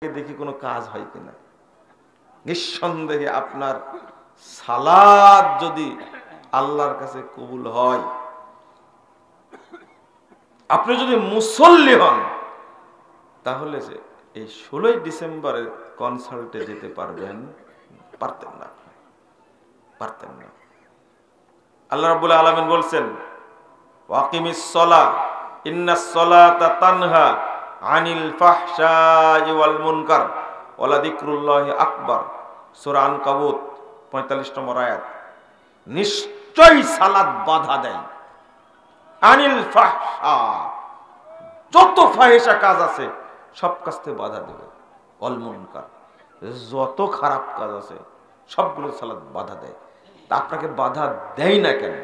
দেখি কোনো কাজ হয় কিনা। নিঃসন্দেহে আপনার সালাত যদি আল্লাহর কাছে কবুল হয়, আপনি যদি মুসল্লি হন, তাহলে এই 16 ডিসেম্বরের কনসার্টে যেতে পারবেন? পারতেন না, পারতেন না। আল্লাহ রাব্বুল আলামিন বলছেন, ওয়াকিমিস সালাহ ইন্নাস সালাতা তানহা আনিল ফাহশাই ওয়াল মুনকার ওয়ালা যিকরুল্লাহি আকবার। সূরা আনকাবুত 45 নম্বর আয়াত। নিশ্চয়ই সালাত বাধা দেয় আনিল ফাহশা, যত ফাহিশা কাজ আছে সব কাজ থেকে বাধা দেবে। ওয়াল মুনকার, যত খারাপ কাজ আছে সবগুলো সালাত বাধা দেয়। তা আপনাকে বাধা দেয় না কেন?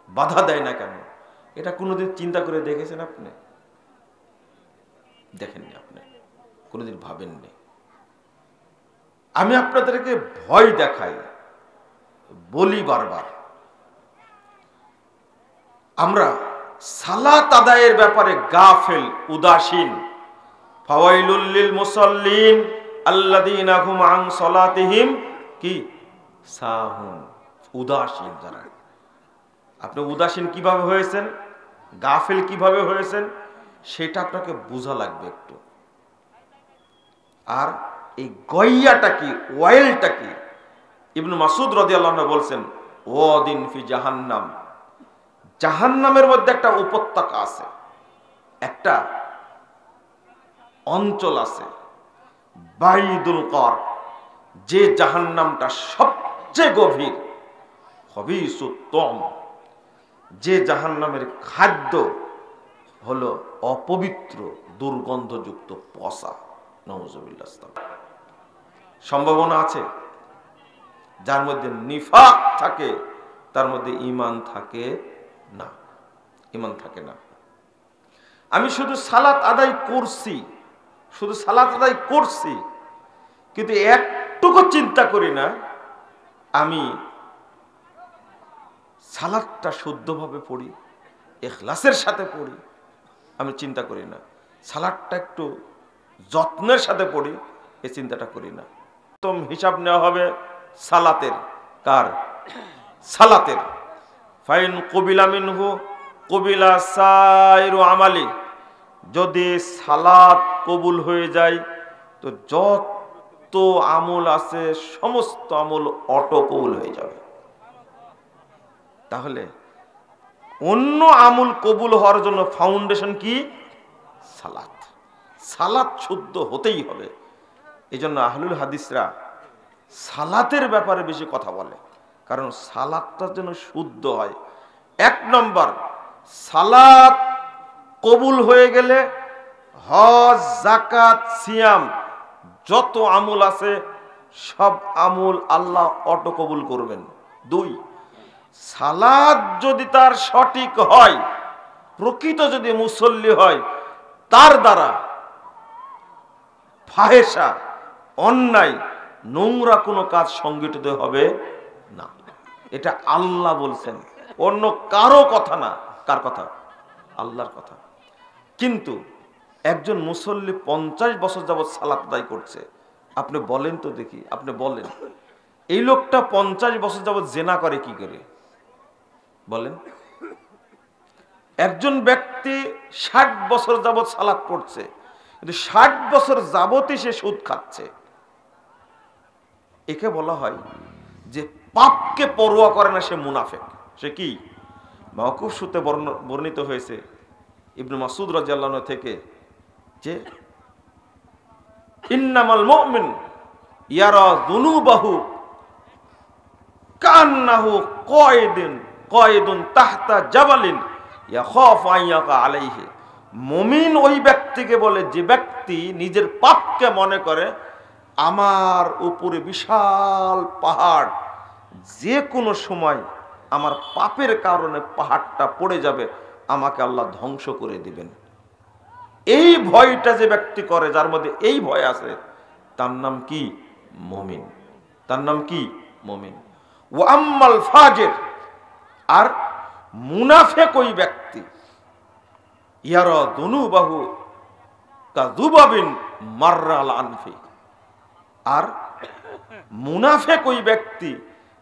বাধা দেয় না কেন? এটা কোনোদিন চিন্তা করে দেখেছেন আপনি? দেখেননি, আপনি কোনোদিন ভাবেননি। আমি আপনাদেরকে ভয় দেখাই, বলি বারবার, আমরা সালাত আদায়ের ব্যাপারে গাফেল, উদাসীন। ফাওয়াইলুল লিল মুসাল্লিন আল্লাযীনা হুম আন সালাতিহিম কি সাহুন। উদাসীন যারা। আপনি উদাসীন কিভাবে হয়েছেন, গাফেল কিভাবে হয়েছেন, সেটা আপনাকে বোঝা লাগবে একটু। আর এই গইয়াটা কি, ওয়াইলটা কি? ইবনে মাসউদ রাদিয়াল্লাহু আনহু বলছেন, ওয়াদিন ফি জাহান্নাম, জাহান্নামের মধ্যে একটা উপত্যকা আছে, একটা অঞ্চল আছে, বাইদুল কর, যে জাহান্নামটা সবচেয়ে গভীর, খবিসুত্তম, যে জাহান্নামের খাদ্য হলো অপবিত্র, দুর্গন্ধযুক্ত পচা। নাউযুবিল্লাহ। সম্ভাবনা আছে যার মধ্যে নিফাক থাকে, তার মধ্যে ঈমান থাকে না, ঈমান থাকে না। আমি শুধু সালাত আদায় করছি, শুধু সালাত আদায় করছি, কিন্তু একটুকু চিন্তা করি না আমি সালাতটা শুদ্ধভাবে পড়ি, ইখলাসের সাথে পড়ি। আমি চিন্তা করি না সালাতটা একটু যত্নের সাথে পড়ি, এই চিন্তাটা করি না। প্রথম হিসাব নেওয়া হবে সালাতের। কার? সালাতের। ফাইন কবিলা মিনহু কবিলা সাইরু আমালি, যদি সালাত কবুল হয়ে যায় তো যত আমল আছে সমস্ত আমল অটো কবুল হয়ে যাবে। তাহলে অন্য আমল কবুল হওয়ার জন্য ফাউন্ডেশন কি? সালাত। সালাত শুদ্ধ হতেই হবে। এই জন্য আহলুল হাদিসরা সালাতের ব্যাপারে বেশি কথা বলে, কারণ সালাতটা যেন শুদ্ধ হয়। 1 নম্বর, সালাত কবুল হয়ে গেলে হজ, যাকাত, সিয়াম, যত আমল আছে সব আমল আল্লাহ অটো কবুল করবেন। 2, সালাত যদি তার সঠিক হয়, প্রকৃত যদি মুসল্লি হয়, তার দ্বারা ফাহেশা, অন্যায়, নোংরা কোনো কাজ সংগঠিত হবে না। এটা আল্লাহ বলছেন, অন্য কারো কথা না। কার কথা? আল্লাহর কথা। কিন্তু একজন মুসল্লি 50 বছর যাবৎ সালাত আদায় করছে, আপনি বলেন তো দেখি, আপনি বলেন এই লোকটা 50 বছর যাবৎ জেনা করে কি করে? বলেন। একজন ব্যক্তি 60 বছর যাবৎ সালাত পড়ছে, কিন্তু 60 বছর যাবতই সে সুদ খাচ্ছে। একে বলা হয় যে পাপকে পরোয়া করে না, সে মুনাফিক। সে কি? মাওকুফ সূত্রে বর্ণিত হয়েছে ইবনে মাসউদ রাদিয়াল্লাহু আনহু থেকে যে ইন্নামাল মুমিন ইয়ারা যুনুবাহু কান্নাহু কায়দুন তাহতা জাবালিন ইয়াখাফু আইয়াকা আলাইহি। মুমিন ওই ব্যক্তিকে বলে যে ব্যক্তি নিজের পাপকে মনে করে আমার উপরে বিশাল পাহাড়, যে কোনো সময় আমার পাপের কারণে পাহাড়টা পড়ে যাবে, আমাকে আল্লাহ ধ্বংস করে দিবেন। এই ভয়টা যে ব্যক্তি করে, যার মধ্যে এই ভয় আছে, তার নাম কি? মুমিন। তার নাম কি? মুমিন। ওয়া আম্মাল ফাজির, আর মুনাফিক ওই ব্যক্তি, ইয়ারা দুনুবাহু কাযুবাবিন মাররা আলা আনফি। আর মুনাফিক ওই ব্যক্তি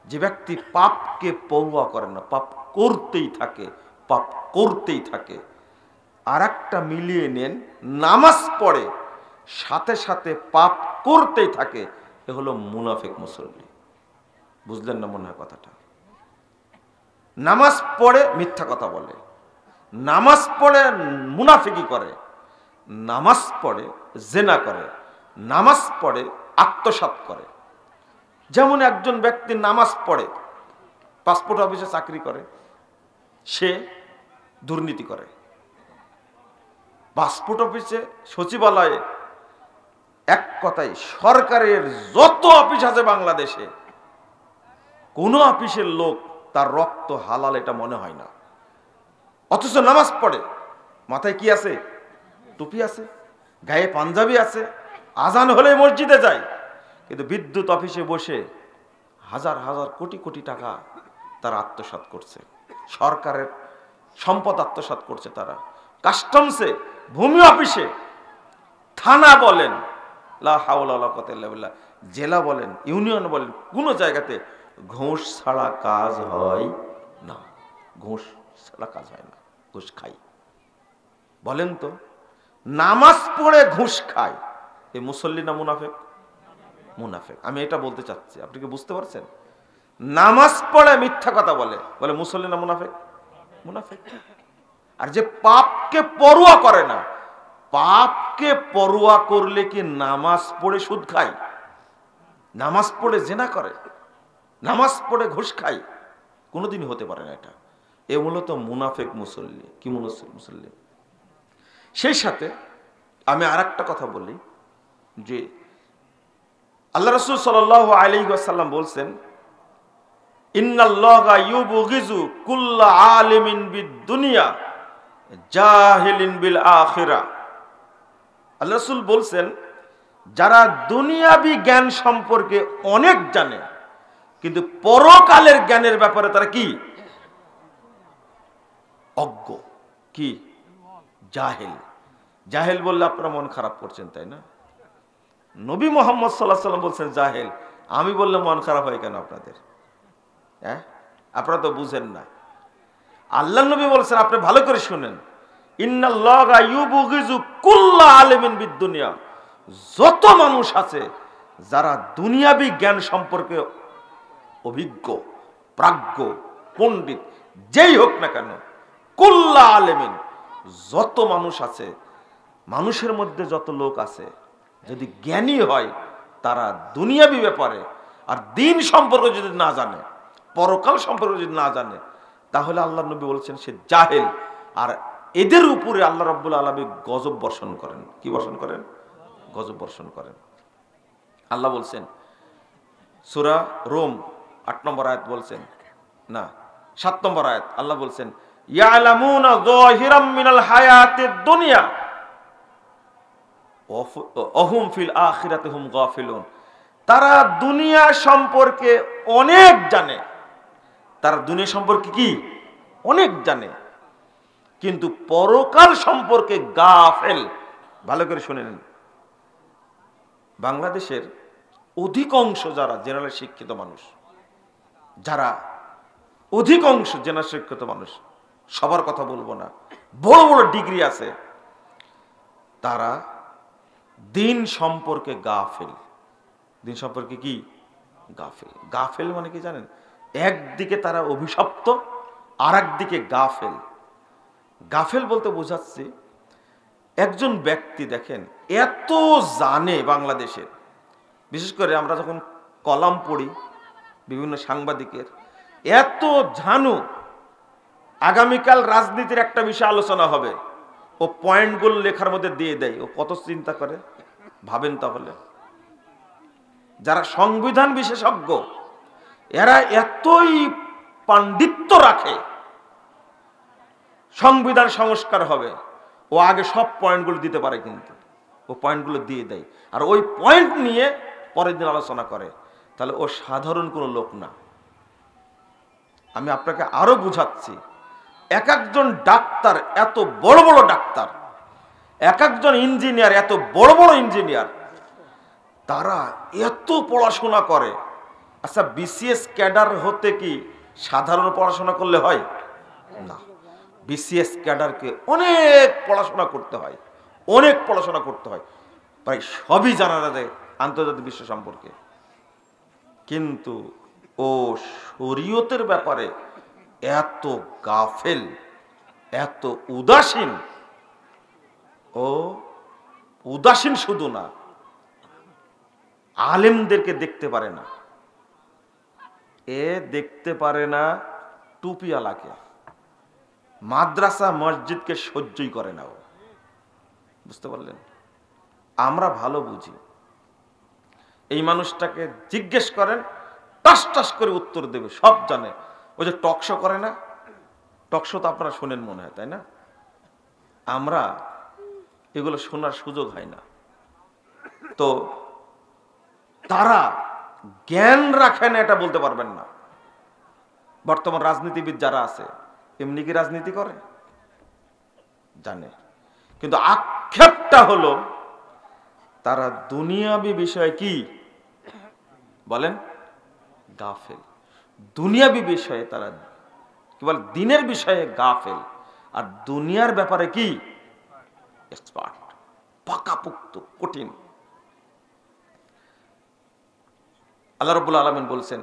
যে ব্যক্তি পাপকে পরোয়া করে না, পাপ করতেই থাকে, পাপ করতেই থাকে। আর একটা মিলিয়ে নেন, নামাজ পড়ে সাথে সাথে পাপ করতেই থাকে, এ হলো মুনাফিক মুসল্লি। বুঝলেন না মনে হয় কথাটা? নামাজ পড়ে মিথ্যা কথা বলে, নামাজ পড়ে মুনাফিকি করে, নামাজ পড়ে জেনা করে, নামাজ পড়ে আত্মসাৎ করে। যেমন একজন ব্যক্তি নামাজ পড়ে, পাসপোর্ট অফিসে চাকরি করে, সে দুর্নীতি করে। পাসপোর্ট অফিসে, সচিবালয়ে, এক কথায় সরকারের যত অফিস আছে বাংলাদেশে, কোন অফিসের লোক তার রক্ত হালাল এটা মনে হয় না। অথচ নামাজ পড়ে, মাথায় কি আছে? টুপি আছে, গায়ে পাঞ্জাবি আছে, আজান হলে মসজিদে যায়। কিন্তু বিদ্যুৎ অফিসে বসে হাজার হাজার কোটি কোটি টাকা তারা আত্মসাৎ করছে, সরকারের সম্পদ আত্মসাৎ করছে তারা। কাস্টমসে, ভূমি অফিসে, থানা বলেন, লা হাওলা ওয়ালা কুওয়াতা ইল্লা বিল্লাহ, জেলা বলেন, ইউনিয়ন বলেন, কোনো জায়গাতে ঘুষ ছাড়া কাজ হয় না। ঘুষ ছাড়া কাজ হয় না, ঘুষ খাই। বলেন তো, নামাজ পড়ে ঘুষ খায়, এই মুসল্লি না মুনাফিক? মুনাফিক। আমি এটা বলতে চাচ্ছি, আপনি কি বুঝতে পারছেন? নামাজ পড়ে মিথ্যা কথা বলে, বলে মুসল্লি না মুনাফিক? মুনাফিক। আর যে পাপকে পরোয়া করে না, পাপকে পরোয়া করলে কি নামাজ পড়ে সুদ খায়, নামাজ পড়ে জেনা করে, নামাজ পড়ে ঘুষ খায়? কোনোদিনই হতে পারে না এটা। এ মূলত মুনাফিক মুসল্লি। কি মুসল্লি? সেই সাথে আমি আর একটা কথা বলি যে আল্লাহ রাসূল সাল্লাল্লাহু আলাইহি ওয়াসাল্লাম বলছেন, ইন্নাল্লাহা ইউবগিজু কুল্লা আলিমিন বিদ-দুনিয়া জাহিলিন বিল আখিরাহ। আল্লাহ রাসূল বলছেন, যারা দুনিয়াবি জ্ঞান সম্পর্কে অনেক জানে কিন্তু পরকালের জ্ঞানের ব্যাপারে তারা কি? অজ্ঞ। কি? জাহেল। জাহেল বললে আপনারা মন খারাপ করছেন, তাই না? নবী মুহাম্মদ সাল্লাল্লাহু আলাইহি ওয়াসাল্লাম বলছেন জাহেল, আমি বললে মন খারাপ হয় কেন আপনাদের? হ্যাঁ, আপনারা তো বুঝেন না। আল্লাহ নবী বলছেন, আপনি ভালো করে শুনেন, ইন্নাল্লাহা ইউবগিজু কুল্লা আলিমিন বিদ-দুনিয়া। যত মানুষ আছে যারা দুনিয়াবি জ্ঞান সম্পর্কে অভিজ্ঞ, প্রাজ্ঞ, পণ্ডিত, যেই হোক না কেন, কুল্লা আলিমিন, যত মানুষ আছে, মানুষের মধ্যে যত লোক আছে, যদি জ্ঞানী হয় তারা দুনিয়াবি ব্যাপারে আর দিন সম্পর্কে যদি না জানে, পরকাল সম্পর্কে যদি না জানে, তাহলে আল্লাহ নবী বলছেন সে জাহেল। আর এদের উপরে আল্লাহ রাব্বুল আলামিন গজব বর্ষণ করেন। কি বর্ষণ করেন? গজব বর্ষণ করেন। আল্লাহ বলছেন সূরা রোম ৮ নম্বর আয়াত বলছেন, না ৭ নম্বর আয়াত, আল্লাহ বলছেন, ইয়ালামুনা যাহিরাম মিনাল হায়াতিদ দুনিয়া ওহুম ফিল আখিরাতি হুম গাফিলুন। তারা দুনিয়া সম্পর্কে অনেক জানে, তারা দুনিয়া সম্পর্কে কি? অনেক জানে, কিন্তু পরকাল সম্পর্কে গাফেল। ভালো করে শুনে নেন, বাংলাদেশের অধিকাংশ যারা জেনারেল শিক্ষিত মানুষ, যারা অধিকাংশ জেনারেল শিক্ষিত মানুষ, সবার কথা বলবো না, বড় বড় ডিগ্রি আছে, তারা দিন সম্পর্কে গাফেল। দিন সম্পর্কে কি? গাফেল। গাফেল মানে কি জানেন? একদিকে তারা অভিশপ্ত, আর একদিকে গাফেল। গাফেল বলতে বোঝাচ্ছে একজন ব্যক্তি দেখেন এত জানে বাংলাদেশের, বিশেষ করে আমরা যখন কলাম পড়ি বিভিন্ন সাংবাদিকের, এত জানু, আগামীকাল রাজনীতির একটা বিষয় আলোচনা হবে, ও পয়েন্টগুলো লেখার মধ্যে দিয়ে দেয়। ও কত চিন্তা করে ভাবেন তাহলে। যারা সংবিধান বিশেষজ্ঞ, এরা এতই পাণ্ডিত্য রাখে, সংবিধান সংস্কার হবে, ও আগে সব পয়েন্টগুলো দিতে পারে, কিন্তু ও পয়েন্টগুলো দিয়ে দেয়, আর ওই পয়েন্ট নিয়ে পরের দিন আলোচনা করে। তাহলে ও সাধারণ কোনো লোক না। আমি আপনাকে আরো বুঝাচ্ছি, এক একজন ডাক্তার, এত বড় বড় ডাক্তার, এক একজন ইঞ্জিনিয়ার, এত বড় বড় ইঞ্জিনিয়ার, তারা এত পড়াশোনা করে। আচ্ছা, বিসিএস ক্যাডার হতে কি সাধারণ পড়াশোনা করলে হয়? না, বিসিএস ক্যাডারকে অনেক পড়াশোনা করতে হয়, অনেক পড়াশোনা করতে হয়, প্রায় সবই জানা যায় আন্তর্জাতিক বিশ্ব সম্পর্কে। কিন্তু ও শরীয়তের ব্যাপারে এত গাফেল, এত উদাসীন। ও উদাসীন শুধু না, আলেমদেরকে দেখতে পারে না, এ দেখতে পারে না টুপিওয়ালাকে, মাদ্রাসা মসজিদকে সহ্যই করে না ও। বুঝতে পারলেন? আমরা ভালো বুঝি। এই মানুষটাকে জিজ্ঞেস করেন, টাস টাস করে উত্তর দেবে, সব জানে। ওই যে টকশো করে না, টকশো তো আপনারা শোনেন মনে হয়, তাই না? আমরা এগুলো শোনার সুযোগ হয় না। তো তারা জ্ঞান রাখে না এটা বলতে পারবেন না। বর্তমান রাজনীতিবিদ যারা আছে, এমনি কি রাজনীতি করে? জানে, কিন্তু আক্ষেপটা হলো তারা দুনিয়াবি বিষয়ে কি বলেন? গাফেল। দুনিয়াবি বিষয়ে তারা কি বলে? দিনের বিষয়ে গাফেল, আর দুনিয়ার ব্যাপারে কি এক্সপার্ট, পাকাপোক্ত, কঠিন। আল্লাহ রাব্বুল আলামিন বলছেন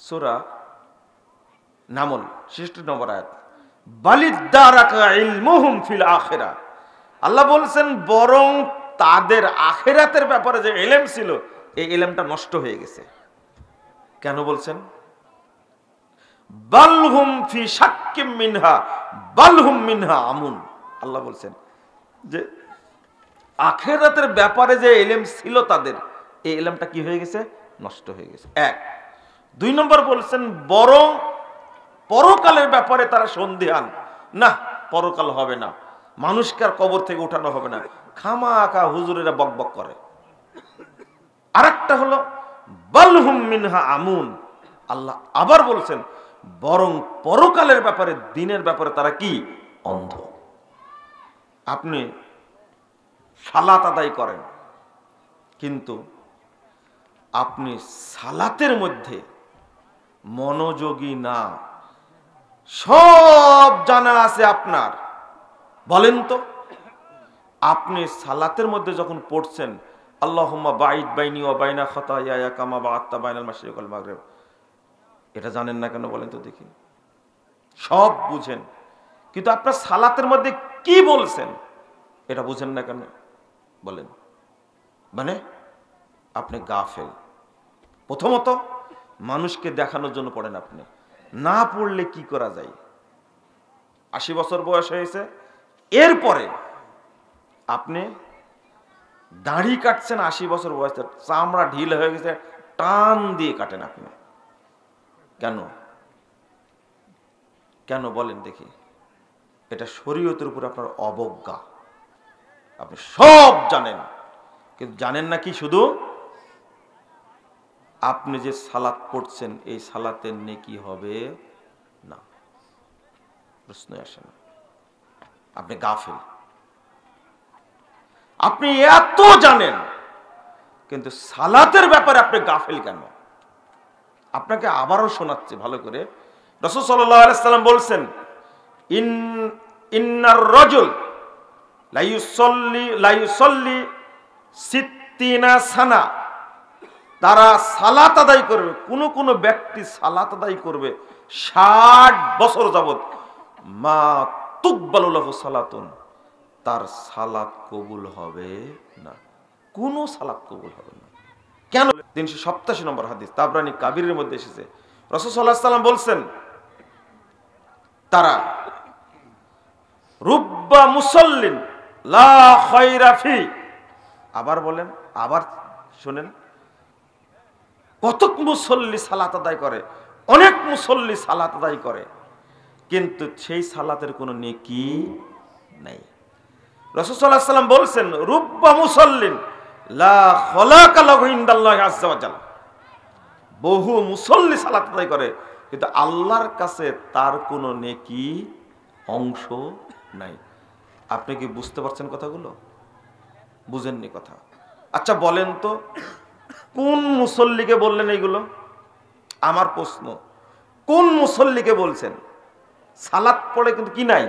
সূরা নামল 66 নম্বর আয়াত, বালিদ্দারাকা ইলমুহুম ফিল আখিরাহ। আল্লাহ বলছেন বরং তাদের আখিরাতের ব্যাপারে যে ইলম ছিল, এই ইলমটা নষ্ট হয়ে গেছে। কেন বলছেন? বালহুম ফি শাক্কিম মিনহা বালহুম মিনহা আমুন। আল্লাহ বলছেন যে আখিরাতের ব্যাপারে যে ইলম ছিল তাদের, এই ইলমটা কি হয়ে গেছে? নষ্ট হয়ে গেছে। এক। দুই নম্বর বলছেন বরং পরকালের ব্যাপারে তারা সন্দিহান। না, পরকাল হবে না, মানুষকে আর কবর থেকে উঠানো হবে না, খামাখা হুজুরেরা বকবক করে। আরেকটা হলো বালহুম মিনহা আমুন। আল্লাহ আবার বলছেন বরং পরকালের ব্যাপারে, দিনের ব্যাপারে তারা কি? অন্ধ। আপনি সালাত আদায় করেন, কিন্তু আপনি সালাতের মধ্যে মনোযোগী না। সব জানা আছে আপনার, বলেন তো, আপনি সালাতের মধ্যে যখন পড়ছেন আল্লাহুম্মা বাইদ বাইনি ওয়া বাইনা খাতায়ায়া কামা বা'আদতা বাইনাল মাশরিক ওয়াল মাগরিব, এটা জানেন না কেন বলেন তো দেখি? সব বুঝেন, কিন্তু আপনার সালাতের মধ্যে কি বলছেন এটা বুঝেন না কেন বলেন? মানে আপনি গাফেল। প্রথমত মানুষকে দেখানোর জন্য পড়েন আপনি, না পড়লে কি করা যায়? 80 বছর বয়স হয়েছে, এরপরে আপনি দাড়ি কাটছেন, 80 বছর বয়সে চামড়া ঢিল হয়ে গেছে, টান দিয়ে কাটেন আপনি। কেন? কেন বলেন দেখি? এটা শরীয়তের উপর আপনার অবজ্ঞা। আপনি সব জানেন, কিন্তু জানেন না কি শুধু আপনি যে সালাত পড়ছেন এই সালাতের নেকি হবে না। প্রশ্নই আসে না। আপনি গাফেল। আপনি এত জানেন, কিন্তু সালাতের ব্যাপারে আপনি গাফেল কেন? আপনাকে আবারও শোনাচ্ছি ভালো করে। রাসূল সাল্লাল্লাহু আলাইহি সাল্লাম বলছেন ইন্নার রাজুল লা ইউসাল্লি সিত্তিনা সানা। তারা সালাত আদায় করবে, কোন ব্যক্তি সালাত আদায় করবে 60 বছর যাবত, মা তুকবালু লাহু সালাতুন, তার সালাত কবুল হবে না, কোন সালাত কবুল হবে না। কেন? 387 নম্বর হাদিস, তাবরানী কাবীরের মধ্যে এসেছে। রাসূল সাল্লাল্লাহু আলাইহি সাল্লাম বলছেন তারা রুব্বা মুসাল্লিন লা খায়রা ফি। আবার বলেন, আবার শুনেন, কতক মুসল্লি সালাত আদায় করে, অনেক মুসল্লি সালাত আদায় করে, কিন্তু সেই সালাতের কোনো নেকি নাই। রাসূল সাল্লাল্লাহু আলাইহি সাল্লাম বলছেন রুব্বা মুসাল্লিন লা খলাকা লাহু ইনদাল্লাহি আযজা ওয়া জাল। বহু মুসল্লি সালাত আদায় করে, কিন্তু আল্লাহর কাছে তার কোনো নেকি অংশ নাই। আপনি কি বুঝতে পারছেন কথাগুলো? বুঝেননি কথা। আচ্ছা বলেন তো, কোন মুসল্লিকে বললেন এইগুলো? আমার প্রশ্ন, কোন মুসল্লিকে বলছেন? সালাত পড়ে কিন্তু কি নাই?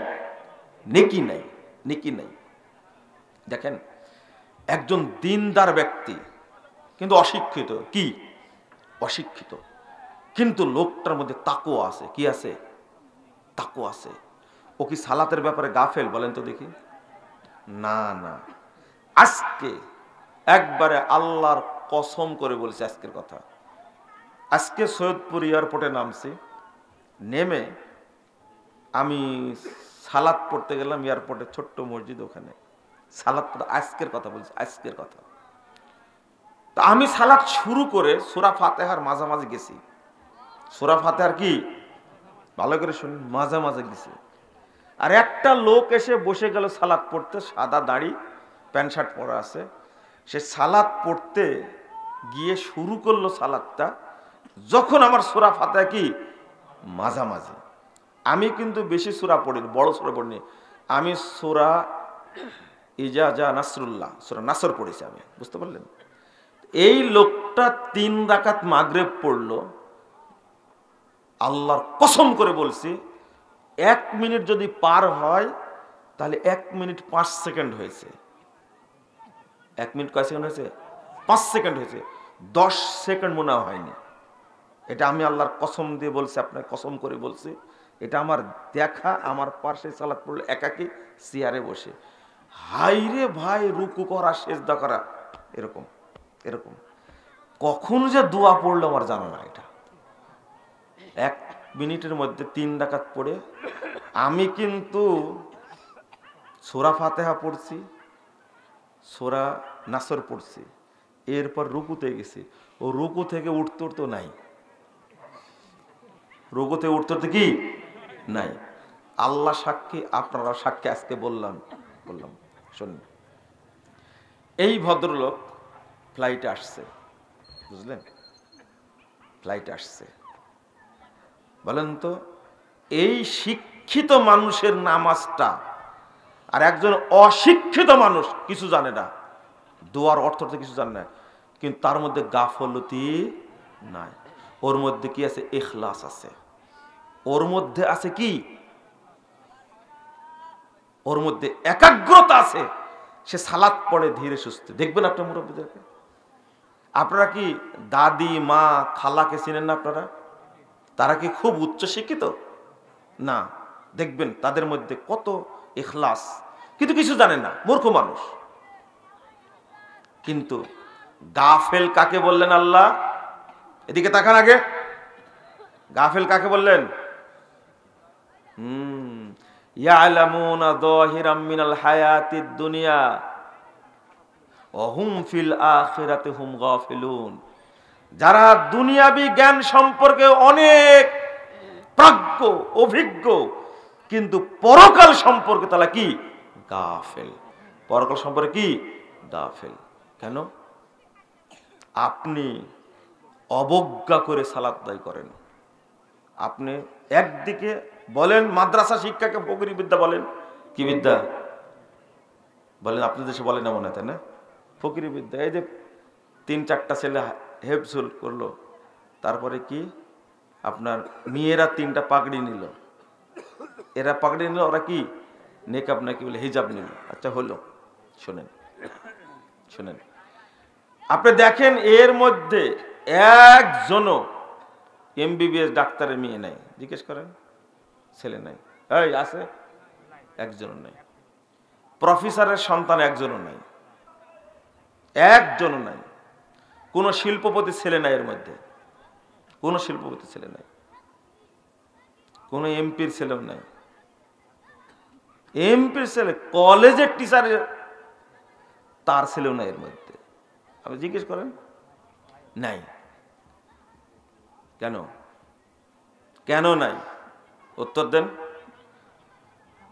নেকি নাই, নেকি নাই। দেখেন, একজন দিনদার ব্যক্তি কিন্তু অশিক্ষিত, কি অশিক্ষিত, কিন্তু লোকটার মধ্যে তাকওয়া আছে। কি আছে? তাকওয়া আছে। ও কি সালাতের ব্যাপারে গাফেল? বলেন তো দেখি। না না, আজকে একবারে আল্লাহর কসম করে বলছি আজকের কথা। আজকে সৈয়দপুর এয়ারপোর্টে নামছি, নেমে আমি সালাত পড়তে গেলাম এয়ারপোর্টের ছোট্ট মসজিদ, ওখানে সালাত পড়তে, আজকের কথা বলছি, আজকের কথা। তা আমি সালাত শুরু করে সূরা ফাতিহার মাঝামাঝি গেছি। সূরা ফাতিহার কি, ভালো করে শুনুন, মাঝামাঝি গেছি। আর একটা লোক এসে বসে গেল সালাত পড়তে, সাদা দাড়ি, প্যান্ট শার্ট পরা আছে। সে সালাত পড়তে গিয়ে শুরু করলো সালাতটা, যখন আমার সূরা ফাতিহা কি মাঝামাঝি। আমি কিন্তু বেশি সূরা পড়িনি, বড় সূরা পড়িনি। আমি সূরা ইজা জা নাসরুল্লাহ, সূরা নাসর পড়েছি আমি, বুঝতে পারলেন? এই লোকটা 3 রাকাত মাগরিব পড়লো। আল্লাহর কসম করে বলছি, 1 মিনিট যদি পার হয় তাহলে 1 মিনিট 5 সেকেন্ড হয়েছে। 1 মিনিট কয় সেকেন্ড হয়েছে? 5 সেকেন্ড হয়েছে। 10 সেকেন্ড মনে হয়নি। এটা আমি আল্লাহর কসম দিয়ে বলছি, আপনার কসম করে বলছি। এটা আমার দেখা, আমার পাশে সালাত পড়লো একাকি চেয়ারে বসে। হাইরে ভাই, রুকু করা, সেজদা করা, এরকম এরকম। কখন যে দোয়া পড়লো আমার জানা না। এটা 1 মিনিটের মধ্যে 3 রাকাত পড়ে আমি কিন্তু সূরা ফাতিহা পড়ছি, সূরা নাসর পড়ছি, এরপর রুকুতে গেছি। ও রুকু থেকে উঠতে তো নাই, রুকু থেকে উঠতে কি নাই। আল্লাহ সাক্ষী, আপনারা সাক্ষী, আজকে বললাম শুনুন। এই ভদ্রলোক ফ্লাইটে আসছে, বুঝলেন? ফ্লাইটে আসছে। বলেন তো, এই শিক্ষিত মানুষের নামাজটা, আর একজন অশিক্ষিত মানুষ কিছু জানে না, দোয়ার অর্থ তো কিছু জানে না, কিন্তু তার মধ্যে গাফলতি নাই। ওর মধ্যে কি আছে? ইখলাস আছে। ওর মধ্যে আছে কি? ওর মধ্যে একাগ্রতা আছে। সে সালাত পড়ে ধীরে সুস্থে। দেখবেন আপনার মুরব্বীদেরকে, আপনারা কি দাদি, মা, খালাকে চিনেন না আপনারা? তারা কি খুব উচ্চ শিক্ষিত? না। দেখবেন তাদের মধ্যে কত ইখলাস, কিন্তু কিছু জানে না, মূর্খ মানুষ। কিন্তু গাফেল কাকে বললেন আল্লাহ? এদিকে তাকান আগে। গাফেল কাকে বললেন? ইয়ালামুনা যাহিরাম মিনাল হায়াতিদ দুনিয়া ওয়া হুম ফিল আখিরাতি হুম গাফিলুন। যারা দুনিয়াবি জ্ঞান সম্পর্কে অনেক প্রাজ্ঞ, অভিজ্ঞ, কিন্তু পরকাল সম্পর্কে তারা কি? গাফেল। পরকাল সম্পর্কে কি? গাফেল। কেন? আপনি অবজ্ঞা করে সালাত আদায় করেন। আপনি একদিকে বলেন মাদ্রাসা শিক্ষাকে ফকিরি বিদ্যা বলেন, কি বিদ্যা বলেন? আপনাদের দেশে বলেন না মনে হয়, তাই না? ফকিরি বিদ্যা। এই যে 3-4টা ছেলে হেফজুল করলো, তারপরে কি আপনার মেয়েরা 3টা পাগড়ি নিল, এরা পাগড়ি নিল, ওরা কি নেকাব নাকি বলে হিজাব নিল। আচ্ছা হলো, শোনেন শোনেন, আপনি দেখেন এর মধ্যে একজনও MBBS ডাক্তারের মেয়ে নাই। জিজ্ঞেস করেন, ছেলে নাই। এই আছে? একজনও নাই। প্রফেসরের সন্তান একজনও নাই, একজনও নাই। কোন শিল্পপতি ছেলে নাই এর মধ্যে, কোন শিল্পপতি ছেলে নাই, কোন এমপির ছেলেও নাই। এমপির ছেলে, কলেজের টিচারের তার ছেলেও নাই এর মধ্যে। আপনি জিজ্ঞেস করেন, নাই। কেন? কেন নাই? উত্তর দেন।